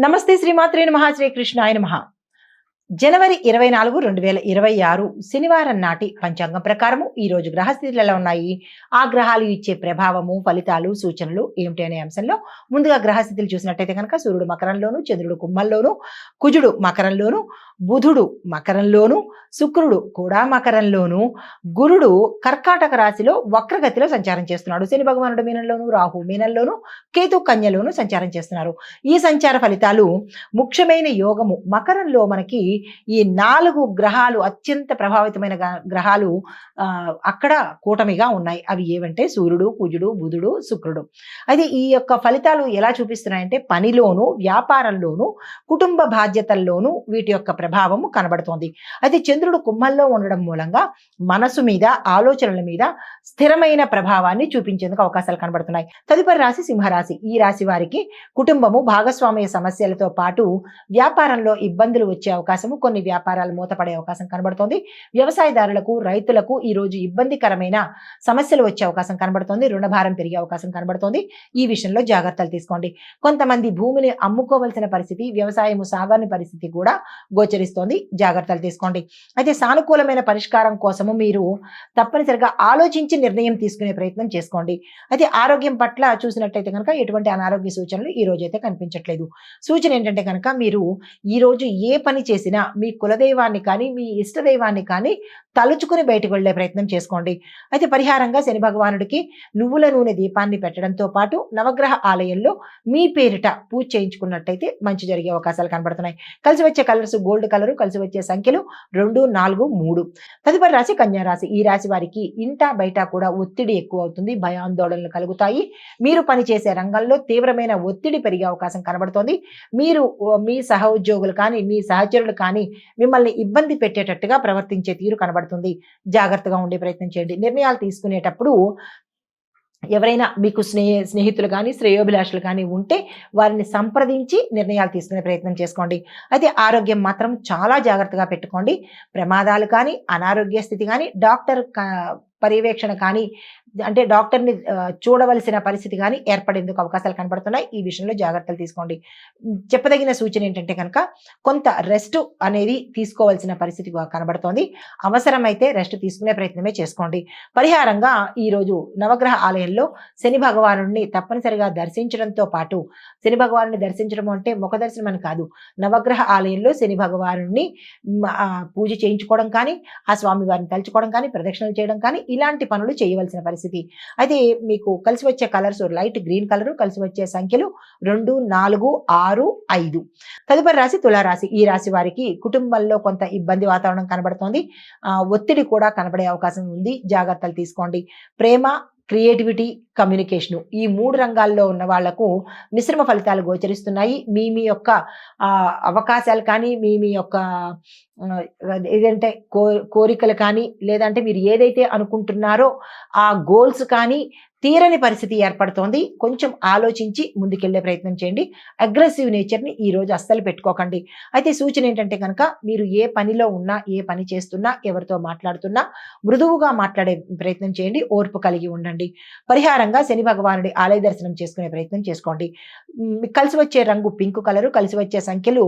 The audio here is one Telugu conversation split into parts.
నమస్తే శ్రీమాత్రే నమః శ్రీకృష్ణాయ నమః. జనవరి 24, 2026 శనివారం నాటి పంచాంగం ప్రకారము ఈ రోజు గ్రహస్థితులు ఎలా ఉన్నాయి, ఆ గ్రహాలు ఇచ్చే ప్రభావము, ఫలితాలు, సూచనలు ఏమిటి అనే అంశంలో ముందుగా గ్రహస్థితులు చూసినట్టయితే కనుక సూర్యుడు మకరంలోను, చంద్రుడు కుంభంలోను, కుజుడు మకరంలోను, బుధుడు మకరంలోను, శుక్రుడు కూడా మకరంలోను, గురుడు కర్కాటక రాశిలో వక్రగతిలో సంచారం చేస్తున్నాడు. శని భగవానుడు మీనంలోను, రాహు మీనంలోను, కేతు కన్యలోను సంచారం చేస్తున్నారు. ఈ సంచార ఫలితాలు ముఖ్యమైన యోగము మకరంలో మనకి ఈ 4 గ్రహాలు అత్యంత ప్రభావితమైన గ్రహాలు అక్కడ కూటమిగా ఉన్నాయి. అవి ఏవంటే సూర్యుడు, కుజుడు, బుధుడు, శుక్రుడు. అయితే ఈ యొక్క ఫలితాలు ఎలా చూపిస్తున్నాయంటే పనిలోను, వ్యాపారంలోను, కుటుంబ బాధ్యతల్లోనూ వీటి యొక్క ప్రభావము కనబడుతోంది. అయితే చంద్రుడు కుంభంలో ఉండడం మూలంగా మనసు మీద, ఆలోచనల మీద స్థిరమైన ప్రభావాన్ని చూపించేందుకు అవకాశాలు కనబడుతున్నాయి. తదుపరి రాశి సింహరాశి. ఈ రాశి వారికి కుటుంబము, భాగస్వామ్య సమస్యలతో పాటు వ్యాపారంలో ఇబ్బందులు వచ్చే అవకాశము, కొన్ని వ్యాపారాలు మూతపడే అవకాశం కనబడుతోంది. వ్యవసాయదారులకు, రైతులకు ఈ రోజు ఇబ్బందికరమైన సమస్యలు వచ్చే అవకాశం కనబడుతోంది. రుణభారం పెరిగే అవకాశం కనబడుతోంది. ఈ విషయంలో జాగ్రత్తలు తీసుకోండి. కొంతమంది భూమిని అమ్ముకోవలసిన పరిస్థితి, వ్యవసాయము సాగని పరిస్థితి కూడా గోచరిస్తోంది. జాగ్రత్తలు తీసుకోండి. అయితే సానుకూలమైన పరిష్కారం కోసము మీరు తప్పనిసరిగా ఆలోచించి నిర్ణయం తీసుకునే ప్రయత్నం చేసుకోండి. అయితే ఆరోగ్యం పట్ల చూసినట్టయితే కనుక ఎటువంటి అనారోగ్య సూచనలు ఈ రోజు అయితే కనిపించట్లేదు. సూచన ఏంటంటే కనుక మీరు ఈ రోజు ఏ పని చేసినా మీ కులదైవాన్ని కానీ, మీ ఇష్టదైవాన్ని కానీ తలుచుకుని బయటకు వెళ్లే ప్రయత్నం చేసుకోండి. అయితే పరిహారంగా శని భగవానుడికి నువ్వుల నూనె దీపాన్ని పెట్టడంతో పాటు నవగ్రహ ఆలయంలో మీ పేరిట పూజ చేయించుకున్నట్టయితే మంచి జరిగే అవకాశాలు కనబడుతున్నాయి. కలిసి వచ్చే కలర్స్ గోల్డ్ కలరు, కలిసి వచ్చే సంఖ్యలు 2, 4, 3. తదుపరి రాశి కన్యా రాశి. ఈ రాశి వారికి ఇంట బయట కూడా ఒత్తిడి ఎక్కువ అవుతుంది, భయాందోళనలు కలుగుతాయి. మీరు పనిచేసే రంగంలో తీవ్రమైన ఒత్తిడి పెరిగే అవకాశం కనబడుతోంది. మీరు మీ సహోద్యోగులు కానీ, మీ సహచరులు కానీ మిమ్మల్ని ఇబ్బంది పెట్టేటట్టుగా ప్రవర్తించే తీరు కనబడుతుంది. జాగ్రత్తగా ఉండే ప్రయత్నం చేయండి. నిర్ణయాలు తీసుకునేటప్పుడు ఎవరైనా మీకు స్నేహితులు కానీ, శ్రేయోభిలాషులు కానీ ఉంటే వారిని సంప్రదించి నిర్ణయాలు తీసుకునే ప్రయత్నం చేసుకోండి. అయితే ఆరోగ్యం మాత్రం చాలా జాగ్రత్తగా పెట్టుకోండి. ప్రమాదాలు కానీ, అనారోగ్య స్థితి కానీ, డాక్టర్ పర్యవేక్షణ కానీ, అంటే డాక్టర్ని చూడవలసిన పరిస్థితి కానీ ఏర్పడేందుకు అవకాశాలు కనబడుతున్నాయి. ఈ విషయంలో జాగ్రత్తలు తీసుకోండి. చెప్పదగిన సూచన ఏంటంటే కనుక కొంత రెస్ట్ అనేది తీసుకోవాల్సిన పరిస్థితి కనబడుతోంది. అవసరమైతే రెస్ట్ తీసుకునే ప్రయత్నమే చేసుకోండి. పరిహారంగా ఈరోజు నవగ్రహ ఆలయంలో శని భగవానుడిని తప్పనిసరిగా దర్శించడంతో పాటు, శని భగవానుడిని దర్శించడం అంటే ముఖ దర్శనం అని కాదు, నవగ్రహ ఆలయంలో శని భగవానుడిని పూజ చేయించుకోవడం కానీ, ఆ స్వామి వారిని తలుచుకోవడం కానీ, ప్రదక్షిణలు చేయడం కానీ, ఇలాంటి పనులు చేయవలసిన పరిస్థితి. అయితే మీకు కలిసి వచ్చే కలర్స్ లైట్ గ్రీన్ కలరు, కలిసి వచ్చే సంఖ్యలు 2, 4, 6, 5. తదుపరి రాశి తులారాశి. ఈ రాశి వారికి కుటుంబంలో కొంత ఇబ్బంది వాతావరణం కనబడుతోంది. ఒత్తిడి కూడా కనబడే అవకాశం ఉంది. జాగ్రత్తలు తీసుకోండి. ప్రేమ, క్రియేటివిటీ, కమ్యూనికేషను ఈ 3 రంగాల్లో ఉన్న వాళ్లకు మిశ్రమ ఫలితాలు గోచరిస్తున్నాయి. మీ యొక్క అవకాశాలు కానీ, మీ యొక్క ఏదంటే కోరికలు కానీ, లేదంటే మీరు ఏదైతే అనుకుంటున్నారో ఆ గోల్స్ కానీ తీరని పరిస్థితి ఏర్పడుతోంది. కొంచెం ఆలోచించి ముందుకెళ్లే ప్రయత్నం చేయండి. అగ్రెసివ్ నేచర్ని ఈ రోజు అస్సలు పెట్టుకోకండి. అయితే సూచన ఏంటంటే కనుక మీరు ఏ పనిలో ఉన్నా, ఏ పని చేస్తున్నా, ఎవరితో మాట్లాడుతున్నా మృదువుగా మాట్లాడే ప్రయత్నం చేయండి. ఓర్పు కలిగి ఉండండి. పరిహారంగా శని భగవానుడి ఆలయ దర్శనం చేసుకునే ప్రయత్నం చేసుకోండి. కలిసి వచ్చే రంగు పింక్ కలరు, కలిసి వచ్చే సంఖ్యలు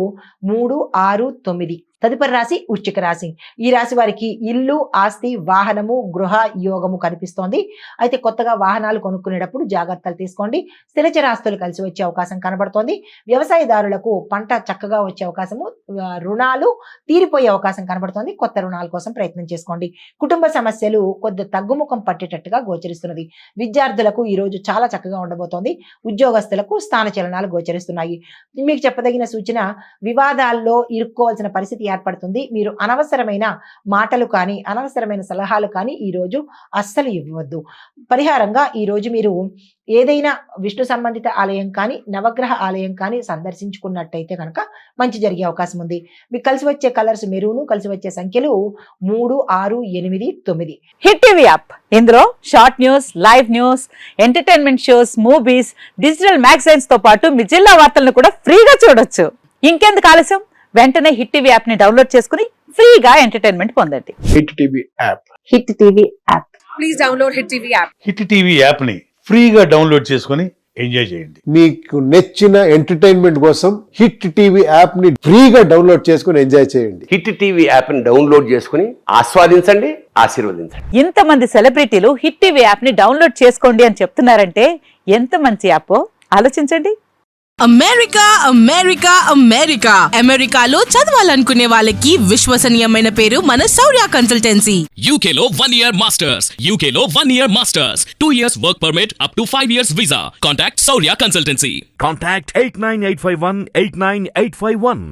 3, 6, 9. తదుపరి రాశి వృశ్చిక రాశి. ఈ రాశి వారికి ఇల్లు, ఆస్తి, వాహనము, గృహ యోగము కనిపిస్తోంది. అయితే కొత్తగా వాహనాలు కొనుక్కునేటప్పుడు జాగ్రత్తలు తీసుకోండి. స్థిరచర ఆస్తులు కలిసి వచ్చే అవకాశం కనబడుతోంది. వ్యవసాయదారులకు పంట చక్కగా వచ్చే అవకాశము, రుణాలు తీరిపోయే అవకాశం కనబడుతోంది. కొత్త రుణాల కోసం ప్రయత్నం చేసుకోండి. కుటుంబ సమస్యలు కొద్ది తగ్గుముఖం పట్టేటట్టుగా గోచరిస్తున్నది. విద్యార్థులకు ఈ రోజు చాలా చక్కగా ఉండబోతోంది. ఉద్యోగస్తులకు స్థానచలనాలు గోచరిస్తున్నాయి. మీకు చెప్పదగిన సూచన, వివాదాల్లో ఇరుక్కోవాల్సిన పరిస్థితి ఏర్పడుతుంది. మీరు అనవసరమైన మాటలు కానీ, అనవసరమైన సలహాలు కానీ ఈ రోజు అస్సలు ఇవ్వవద్దు. పరిహారంగా ఈ రోజు మీరు ఏదైనా విష్ణు సంబంధిత ఆలయం కానీ, నవగ్రహ ఆలయం కానీ సందర్శించుకున్నట్టయితే కనుక మంచి జరిగే అవకాశం ఉంది. మీకు కలిసి వచ్చే కలర్స్ మెరూను, కలిసి వచ్చే సంఖ్యలు 3, 6, 8, 9. Hit TV app. ఇందులో short news, live news, entertainment shows, movies, digital magazines తో పాటు మీ జిల్లా వార్తలను కూడా ఫ్రీగా చూడొచ్చు. ఇంకెందుకు ఆలస్యం, వెంటనే హిట్ టీవీ యాప్ ని డౌన్లోడ్ చేసుకుని ఫ్రీగా ఎంటర్టైన్మెంట్ పొందండి. Hit TV app. Hit TV app. Please download hit TV app. Hit TV app ని ఫ్రీగా డౌన్లోడ్ చేసుకొని ఎంజాయ్ చేయండి. మీకు నచ్చిన ఎంటర్టైన్మెంట్ కోసం హిట్ టీవీ యాప్ ని ఫ్రీగా డౌన్లోడ్ చేసుకుని ఎంజాయ్ చేయండి. హిట్ టీవీ యాప్ ని డౌన్లోడ్ చేసుకుని ఆస్వాదించండి, ఆశీర్వదించండి. ఇంతమంది సెలబ్రిటీలు హిట్ టీవీ యాప్ ని డౌన్లోడ్ చేసుకోండి అని చెప్తున్నారంటే ఎంత మంచి యాప్ ఆలోచించండి. అమెరికా అమెరికా అమెరికా అమెరికాలో చదవాలనుకునే వాళ్ళకి విశ్వసనీయమైన పేరు మన శౌర్య consultancy. UK Law 1 Year Masters. UK Law 1 Year Masters. 2 years work permit up to 5 years visa. Contact Saurya Consultancy. Contact 89851 89851.